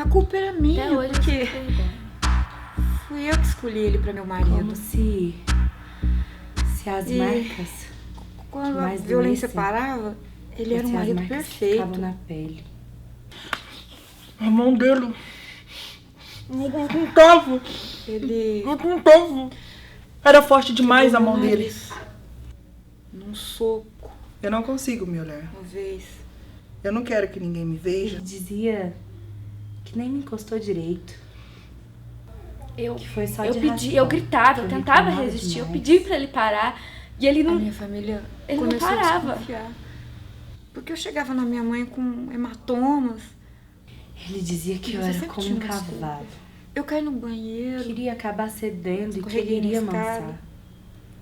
A culpa era minha, Até hoje porque fui eu que escolhi ele pra meu marido. Como se as marcas Quando a mais violência doessem, parava, ele era um se as marido marcas perfeito. ficavam na pele. A mão dele não contava. Ele... Não contava. Era forte demais a mão dele. Num soco, Eu não consigo me olhar. uma vez. Eu não quero que ninguém me veja. Ele dizia que nem me encostou direito. Eu Que foi só eu de pedi, raspão, eu gritava, que eu eu tentava reclamava resistir, eu demais. pedi pra ele parar e ele A não. minha família Ele não começou parava. a desconfiar. Porque eu chegava na minha mãe com hematomas. Ele dizia que eu Você era sempre como tinha um uma desculpa. cavalo. Eu caí no banheiro, Queria acabar cedendo e escorreguei queria na escada. amansar.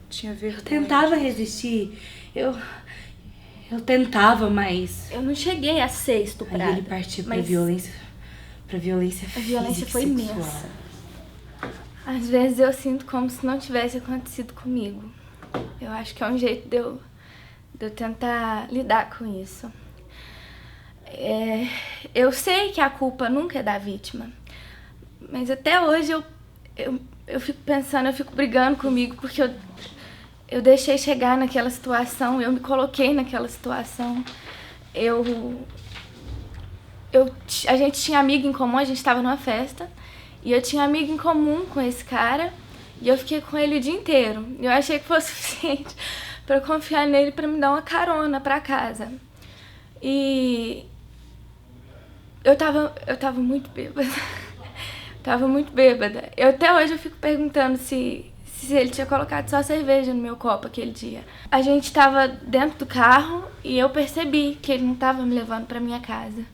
Tinha vergonha. Eu tentava resistir. Eu tentava, mas... Eu não cheguei a ser Aí estuprada. ele partiu pra mas violência física. A violência foi e imensa. sexual. Às vezes eu sinto como se não tivesse acontecido comigo. Eu acho que é um jeito de eu tentar lidar com isso. Eu sei que a culpa nunca é da vítima, mas até hoje eu fico pensando, eu fico brigando comigo, porque eu deixei chegar naquela situação, eu me coloquei naquela situação. A gente tinha amigo em comum, a gente estava numa festa, e eu tinha amigo em comum com esse cara, e eu fiquei com ele o dia inteiro. Eu achei que fosse suficiente para eu confiar nele para me dar uma carona para casa. E eu tava muito bêbada. Tava muito bêbada. Até hoje eu fico perguntando se ele tinha colocado só cerveja no meu copo aquele dia. A gente tava dentro do carro e eu percebi que ele não tava me levando pra minha casa.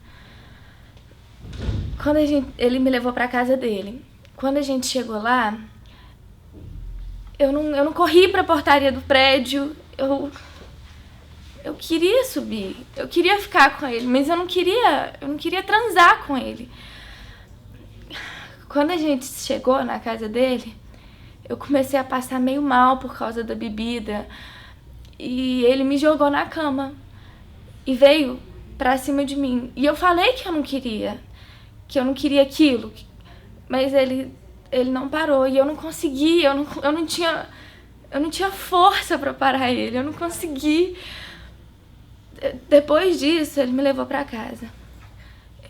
Ele me levou pra casa dele. Quando a gente chegou lá, eu não corri pra portaria do prédio. Eu queria subir, eu queria ficar com ele, mas eu não queria transar com ele. Quando a gente chegou na casa dele, eu comecei a passar meio mal por causa da bebida. E ele me jogou na cama e veio pra cima de mim. E eu falei que eu não queria aquilo, mas ele não parou e eu não consegui, eu não tinha força pra parar ele, eu não consegui. Depois disso, ele me levou pra casa.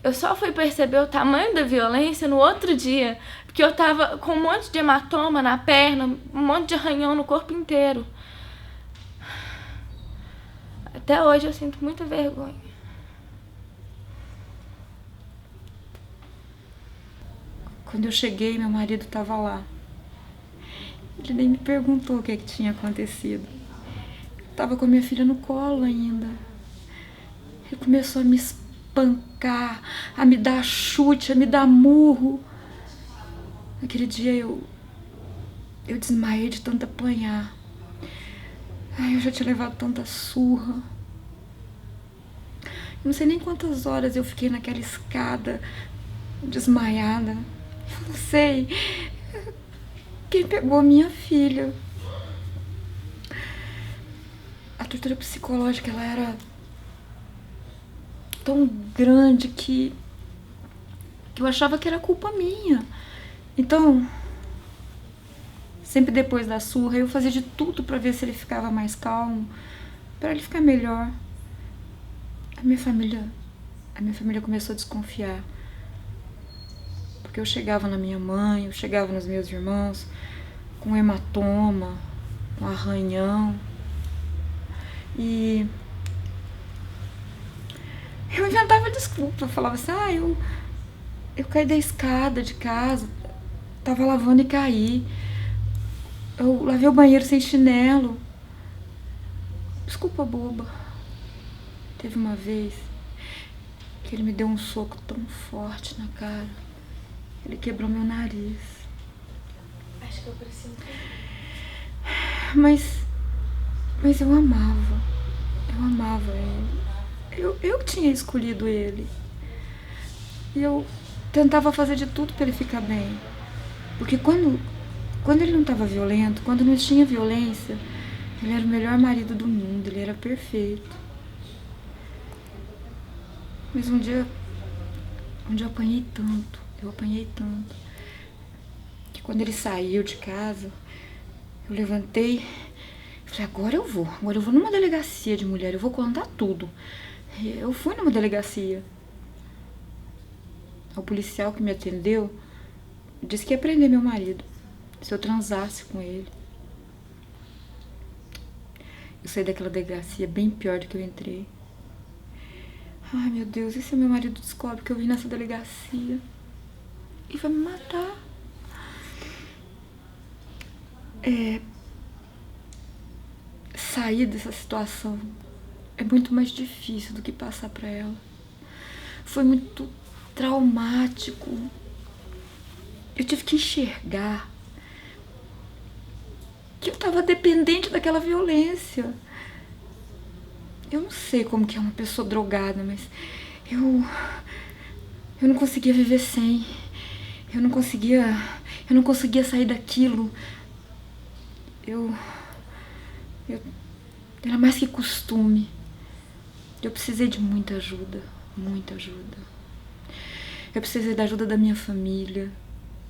Eu só fui perceber o tamanho da violência no outro dia, porque eu tava com um monte de hematoma na perna, um monte de arranhão no corpo inteiro. Até hoje eu sinto muita vergonha. Quando eu cheguei, meu marido estava lá. Ele nem me perguntou o que tinha acontecido. Eu estava com a minha filha no colo ainda. Ele começou a me espancar, a me dar chute, a me dar murro. Naquele dia eu desmaiei de tanto apanhar. Ai, eu já tinha levado tanta surra. Eu não sei nem quantas horas eu fiquei naquela escada, desmaiada. Eu não sei quem pegou a minha filha. A tortura psicológica, ela era tão grande que eu achava que era culpa minha. Então, sempre depois da surra, eu fazia de tudo pra ver se ele ficava mais calmo, pra ele ficar melhor. A minha família começou a desconfiar. Porque eu chegava na minha mãe, eu chegava nos meus irmãos com hematoma, com arranhão. E eu inventava desculpa, eu falava assim, eu caí da escada de casa, tava lavando e caí. Eu lavei o banheiro sem chinelo. Desculpa boba. Teve uma vez que ele me deu um soco tão forte na cara. Ele quebrou meu nariz. Acho que eu preciso. Mas eu amava. Eu amava ele. Eu tinha escolhido ele. E eu tentava fazer de tudo para ele ficar bem. Porque quando ele não estava violento, quando não tinha violência, ele era o melhor marido do mundo, ele era perfeito. Mas um dia onde eu apanhei tanto, que quando ele saiu de casa, eu levantei e falei, agora eu vou numa delegacia de mulher, eu vou contar tudo. Eu fui numa delegacia. O policial que me atendeu disse que ia prender meu marido se eu transasse com ele. Eu saí daquela delegacia bem pior do que eu entrei. Ai, meu Deus, e se meu marido descobre que eu vim nessa delegacia? E vai me matar. Sair dessa situação é muito mais difícil do que passar pra ela. Foi muito traumático. Eu tive que enxergar que eu tava dependente daquela violência. Eu não sei como que é uma pessoa drogada, mas eu não conseguia viver sem. Eu não conseguia sair daquilo. Era mais que costume. Eu precisei de muita ajuda. Eu precisei da ajuda da minha família.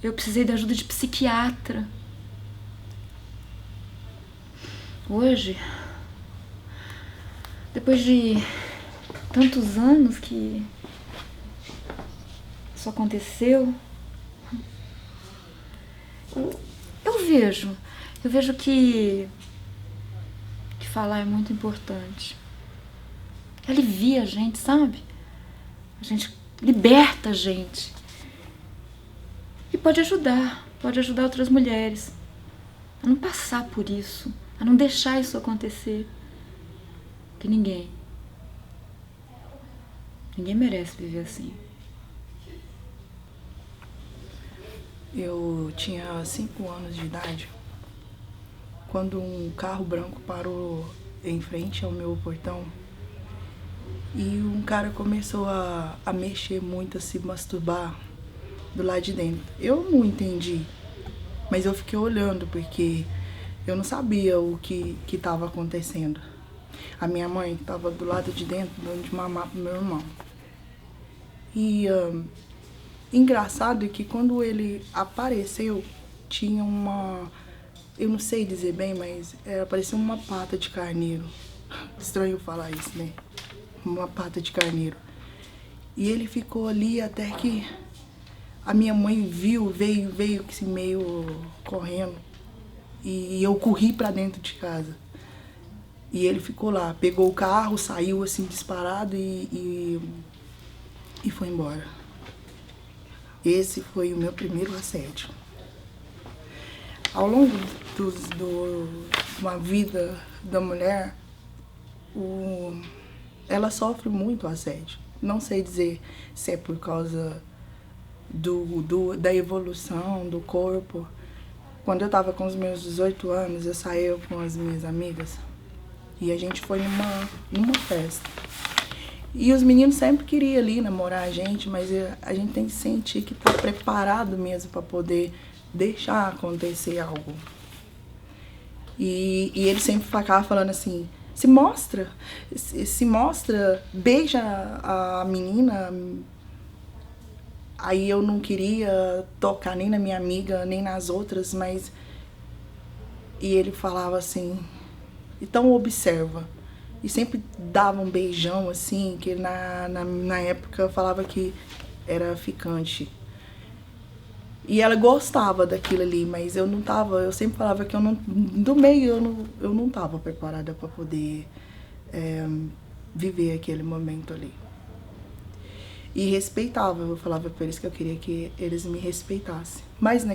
Eu precisei da ajuda de psiquiatra. Hoje, depois de tantos anos que isso aconteceu, eu vejo que falar é muito importante. Alivia a gente, sabe? A gente liberta a gente. E pode ajudar outras mulheres a não passar por isso, a não deixar isso acontecer. Que ninguém merece viver assim. Eu tinha 5 anos de idade quando um carro branco parou em frente ao meu portão e um cara começou a mexer muito, a se masturbar do lado de dentro. Eu não entendi, mas eu fiquei olhando porque eu não sabia o que estava acontecendo. A minha mãe estava do lado de dentro dando de mamar pro meu irmão. E engraçado é que quando ele apareceu, tinha uma... Eu não sei dizer bem, mas parecia uma pata de carneiro. Estranho falar isso, né? Uma pata de carneiro. E ele ficou ali até que a minha mãe viu, veio que se meio correndo. E eu corri pra dentro de casa. E ele ficou lá, pegou o carro, saiu assim disparado e foi embora. Esse foi o meu primeiro assédio. Ao longo de uma vida da mulher, ela sofre muito assédio. Não sei dizer se é por causa da evolução do corpo. Quando eu estava com os meus 18 anos, eu saí com as minhas amigas e a gente foi numa festa. E os meninos sempre queriam ali namorar a gente, mas a gente tem que sentir que tá preparado mesmo para poder deixar acontecer algo. E ele sempre ficava falando assim, se mostra, beija a menina. Aí eu não queria tocar nem na minha amiga, nem nas outras, mas... E ele falava assim, então observa. E sempre dava um beijão, assim, que na época eu falava que era ficante. E ela gostava daquilo ali, mas eu não tava, eu sempre falava que eu não, do meio eu não tava preparada para poder viver aquele momento ali. E respeitava, eu falava pra eles que eu queria que eles me respeitassem. Mas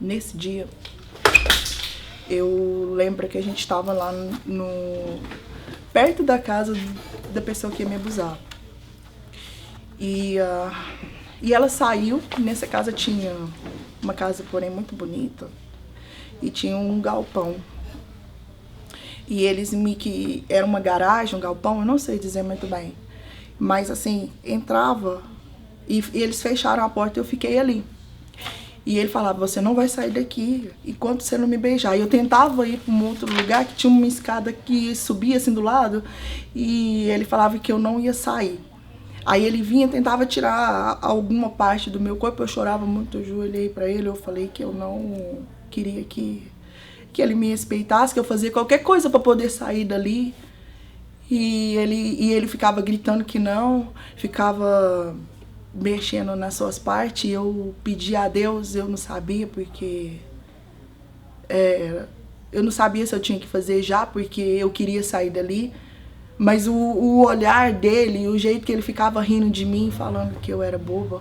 nesse dia, eu lembro que a gente estava lá perto da casa da pessoa que ia me abusar. E ela saiu, nessa casa tinha uma casa, porém, muito bonita, e tinha um galpão. E eles que era uma garagem, um galpão, eu não sei dizer muito bem. Mas assim, entrava e eles fecharam a porta e eu fiquei ali. E ele falava, você não vai sair daqui enquanto você não me beijar. E eu tentava ir para um outro lugar que tinha uma escada que subia assim do lado e ele falava que eu não ia sair. Aí ele vinha, tentava tirar alguma parte do meu corpo, eu chorava muito, eu joelhei pra ele, eu falei que eu não queria que ele me respeitasse, que eu fazia qualquer coisa pra poder sair dali. E ele ficava gritando que não, ficava mexendo nas suas partes. Eu pedia a Deus, eu não sabia, porque eu não sabia se eu tinha que fazer já, porque eu queria sair dali. Mas o olhar dele, o jeito que ele ficava rindo de mim, falando que eu era boba.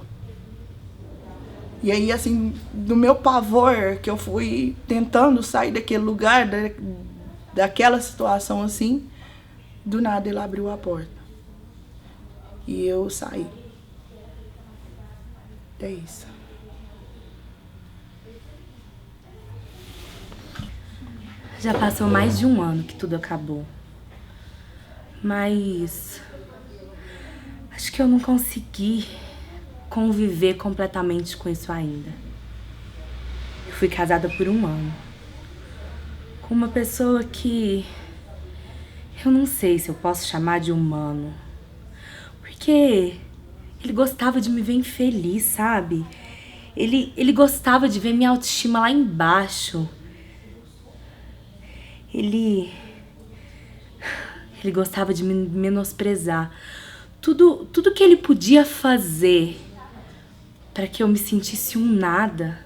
E aí, assim, do meu pavor, que eu fui tentando sair daquele lugar, daquela situação assim, do nada ele abriu a porta. E eu saí. É isso. Já passou mais de um ano que tudo acabou. Mas acho que eu não consegui conviver completamente com isso ainda. Eu fui casada por 1 ano com uma pessoa que eu não sei se eu posso chamar de humano, porque ele gostava de me ver infeliz, sabe? Ele gostava de ver minha autoestima lá embaixo. Ele gostava de me menosprezar. Tudo que ele podia fazer para que eu me sentisse um nada,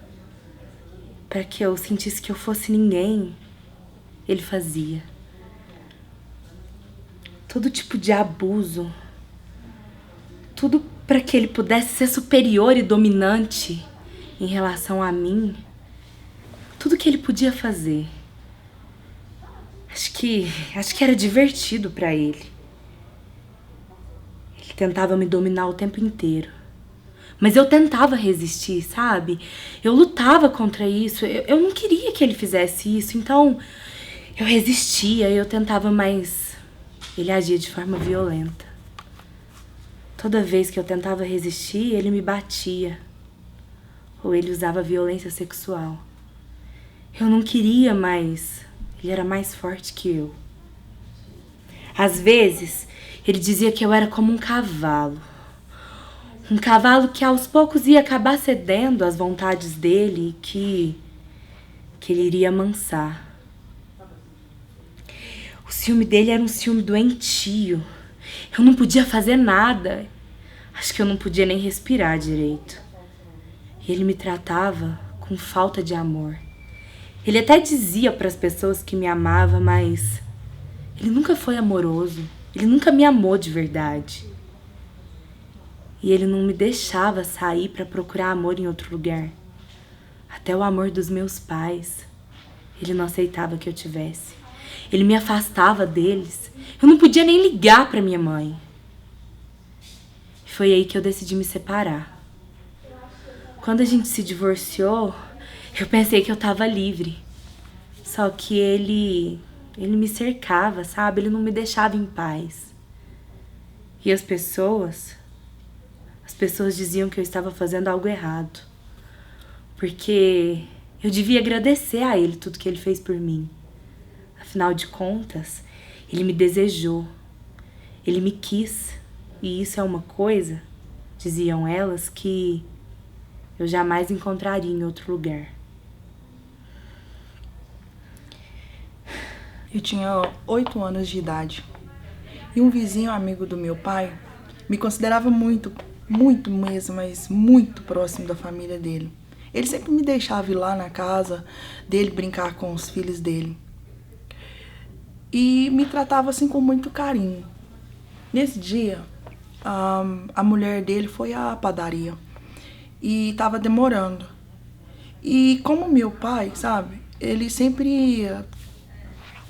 para que eu sentisse que eu fosse ninguém, ele fazia. Todo tipo de abuso, tudo para que ele pudesse ser superior e dominante em relação a mim, tudo que ele podia fazer. Acho que era divertido pra ele. Ele tentava me dominar o tempo inteiro. Mas eu tentava resistir, sabe? Eu lutava contra isso. Eu não queria que ele fizesse isso. Então, eu resistia, eu tentava, mas ele agia de forma violenta. Toda vez que eu tentava resistir, ele me batia. Ou ele usava violência sexual. Eu não queria, mas ele era mais forte que eu. Às vezes, ele dizia que eu era como um cavalo. Um cavalo que aos poucos ia acabar cedendo às vontades dele e que ele iria amansar. O ciúme dele era um ciúme doentio. Eu não podia fazer nada. Acho que eu não podia nem respirar direito. E ele me tratava com falta de amor. Ele até dizia para as pessoas que me amava, mas ele nunca foi amoroso. Ele nunca me amou de verdade. E ele não me deixava sair para procurar amor em outro lugar. Até o amor dos meus pais, ele não aceitava que eu tivesse. Ele me afastava deles. Eu não podia nem ligar para minha mãe. Foi aí que eu decidi me separar. Quando a gente se divorciou, eu pensei que eu tava livre. Só que ele me cercava, sabe? Ele não me deixava em paz. E as pessoas diziam que eu estava fazendo algo errado. Porque eu devia agradecer a ele tudo que ele fez por mim. Afinal de contas, ele me desejou. Ele me quis. E isso é uma coisa, diziam elas, que eu jamais encontraria em outro lugar. Eu tinha 8 anos de idade. E um vizinho amigo do meu pai me considerava muito mesmo, mas muito próximo da família dele. Ele sempre me deixava ir lá na casa dele brincar com os filhos dele. E me tratava assim com muito carinho. Nesse dia, a mulher dele foi à padaria e estava demorando. E como meu pai, sabe, ele sempre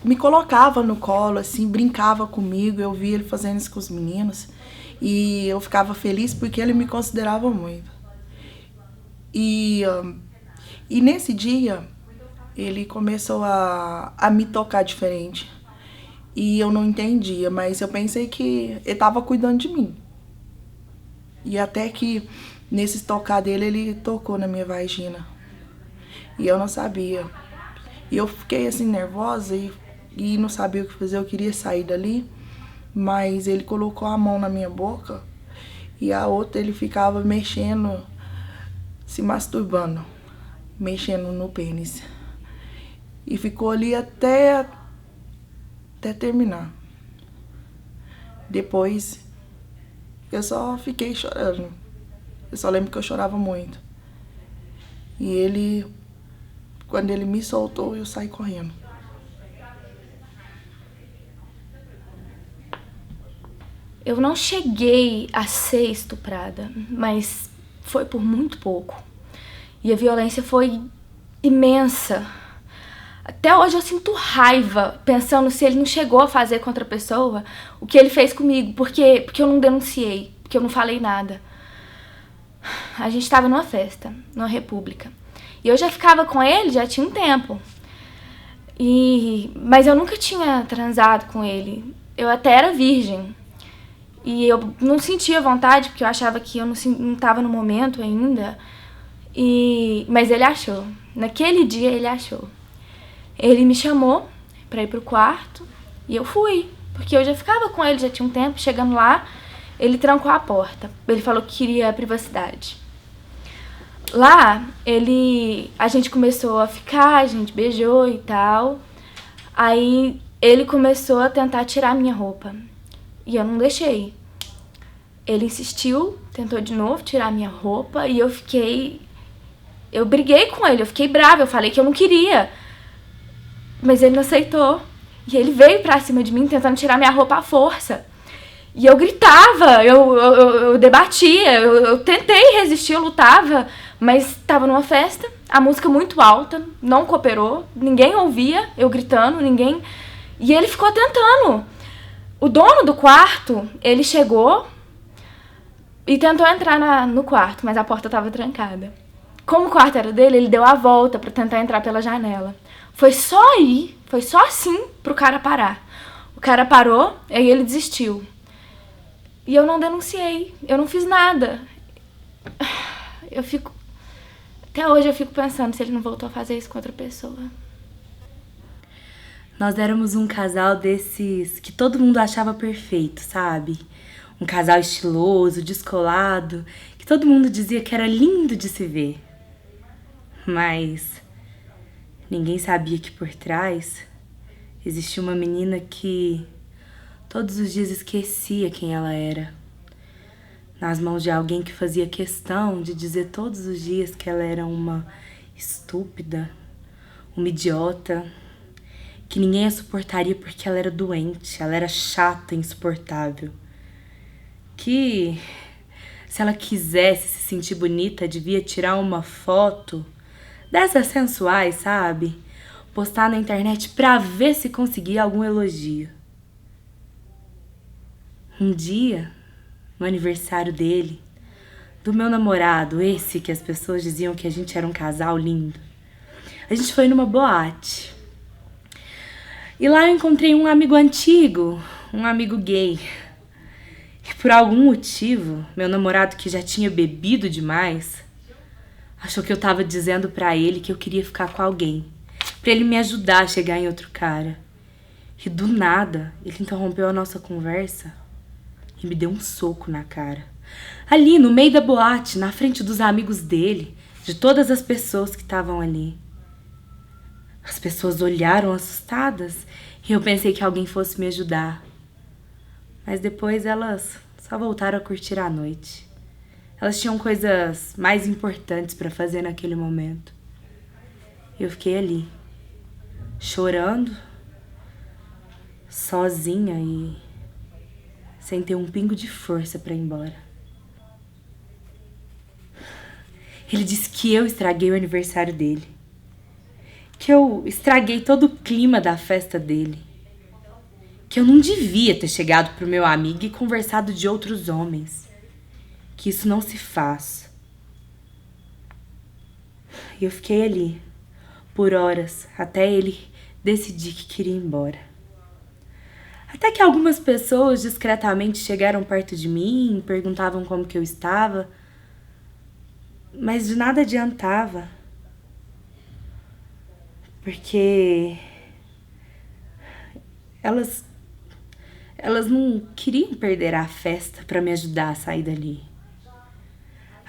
me colocava no colo, assim, brincava comigo, eu via ele fazendo isso com os meninos e eu ficava feliz porque ele me considerava muito. E nesse dia, ele começou a me tocar diferente. E eu não entendia, mas eu pensei que ele estava cuidando de mim. E até que, nesse tocar dele, ele tocou na minha vagina. E eu não sabia. E eu fiquei assim, nervosa e não sabia o que fazer. Eu queria sair dali, mas ele colocou a mão na minha boca E a outra ele ficava mexendo, se masturbando, mexendo no pênis. E ficou ali até terminar. Depois, eu só fiquei chorando. Eu só lembro que eu chorava muito. E ele, quando ele me soltou, eu saí correndo. Eu não cheguei a ser estuprada, mas foi por muito pouco. E a violência foi imensa. Até hoje eu sinto raiva pensando se ele não chegou a fazer com outra pessoa o que ele fez comigo, porque eu não denunciei, porque eu não falei nada. A gente estava numa festa, numa república. E eu já ficava com ele, já tinha um tempo. Mas eu nunca tinha transado com ele. Eu até era virgem. E eu não sentia vontade, porque eu achava que eu não estava no momento ainda. Mas ele achou. Naquele dia ele achou. Ele me chamou pra ir pro quarto e eu fui. Porque eu já ficava com ele, já tinha um tempo. Chegando lá, ele trancou a porta. Ele falou que queria privacidade. Lá, a gente começou a ficar, a gente beijou e tal. Aí ele começou a tentar tirar minha roupa. E eu não deixei. Ele insistiu, tentou de novo tirar minha roupa e eu briguei com ele, eu fiquei brava, eu falei que eu não queria. Mas ele não aceitou. E ele veio pra cima de mim tentando tirar minha roupa à força. E eu gritava, eu debatia, eu tentei resistir, eu lutava, mas tava numa festa, a música muito alta, não cooperou, ninguém ouvia eu gritando, ninguém. E ele ficou tentando. O dono do quarto, ele chegou e tentou entrar no quarto, mas a porta estava trancada. Como o quarto era dele, ele deu a volta para tentar entrar pela janela. Foi só assim pro cara parar. O cara parou, aí ele desistiu. E eu não denunciei, eu não fiz nada. Até hoje eu fico pensando se ele não voltou a fazer isso com outra pessoa. Nós éramos um casal desses que todo mundo achava perfeito, sabe? Um casal estiloso, descolado, que todo mundo dizia que era lindo de se ver. Mas ninguém sabia que por trás existia uma menina que todos os dias esquecia quem ela era. Nas mãos de alguém que fazia questão de dizer todos os dias que ela era uma estúpida, uma idiota, que ninguém a suportaria porque ela era doente, ela era chata, insuportável. Que se ela quisesse se sentir bonita, devia tirar uma foto dessas sensuais, sabe? Postar na internet pra ver se conseguia algum elogio. Um dia, no aniversário dele, do meu namorado, esse que as pessoas diziam que a gente era um casal lindo, a gente foi numa boate. E lá eu encontrei um amigo antigo, um amigo gay. E por algum motivo, meu namorado, que já tinha bebido demais, achou que eu tava dizendo pra ele que eu queria ficar com alguém, pra ele me ajudar a chegar em outro cara. E do nada, ele interrompeu a nossa conversa e me deu um soco na cara. Ali, no meio da boate, na frente dos amigos dele, de todas as pessoas que estavam ali. As pessoas olharam assustadas e eu pensei que alguém fosse me ajudar. Mas depois elas só voltaram a curtir a noite. Elas tinham coisas mais importantes pra fazer naquele momento. Eu fiquei ali, chorando, sozinha e sem ter um pingo de força pra ir embora. Ele disse que eu estraguei o aniversário dele. Que eu estraguei todo o clima da festa dele. Que eu não devia ter chegado pro meu amigo e conversado de outros homens. Que isso não se faz. E eu fiquei ali, por horas, até ele decidir que queria ir embora. Até que algumas pessoas discretamente chegaram perto de mim, perguntavam como que eu estava, mas de nada adiantava. Porque elas não queriam perder a festa para me ajudar a sair dali.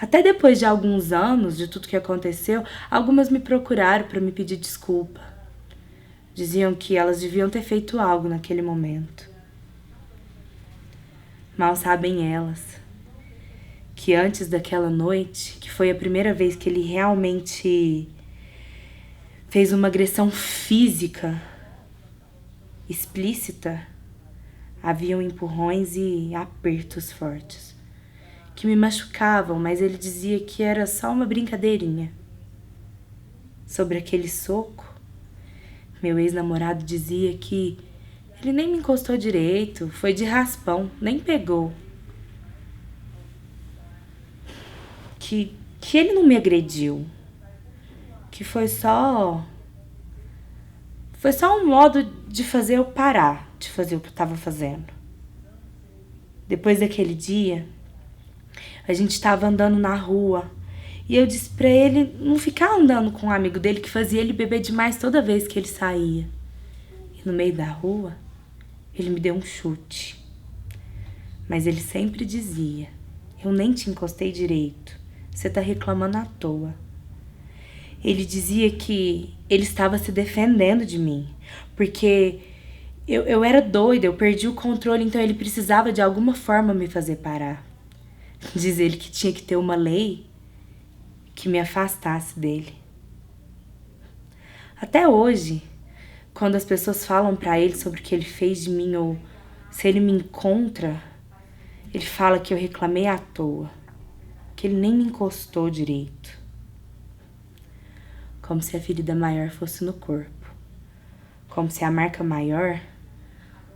Até depois de alguns anos de tudo que aconteceu, algumas me procuraram para me pedir desculpa. Diziam que elas deviam ter feito algo naquele momento. Mal sabem elas que antes daquela noite, que foi a primeira vez que ele realmente fez uma agressão física explícita, haviam empurrões e apertos fortes que me machucavam, mas ele dizia que era só uma brincadeirinha. Sobre aquele soco, meu ex-namorado dizia que ele nem me encostou direito, foi de raspão, nem pegou. Que ele não me agrediu, que foi só um modo de fazer eu parar de fazer o que eu tava fazendo. Depois daquele dia, a gente tava andando na rua e eu disse pra ele não ficar andando com um amigo dele que fazia ele beber demais toda vez que ele saía. E no meio da rua, ele me deu um chute. Mas ele sempre dizia: eu nem te encostei direito, você tá reclamando à toa. Ele dizia que ele estava se defendendo de mim, porque eu era doida, eu perdi o controle, então ele precisava de alguma forma me fazer parar. Diz ele que tinha que ter uma lei que me afastasse dele. Até hoje, quando as pessoas falam pra ele sobre o que ele fez de mim ou se ele me encontra, ele fala que eu reclamei à toa, que ele nem me encostou direito. Como se a ferida maior fosse no corpo. Como se a marca maior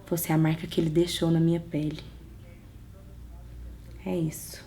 fosse a marca que ele deixou na minha pele. É isso.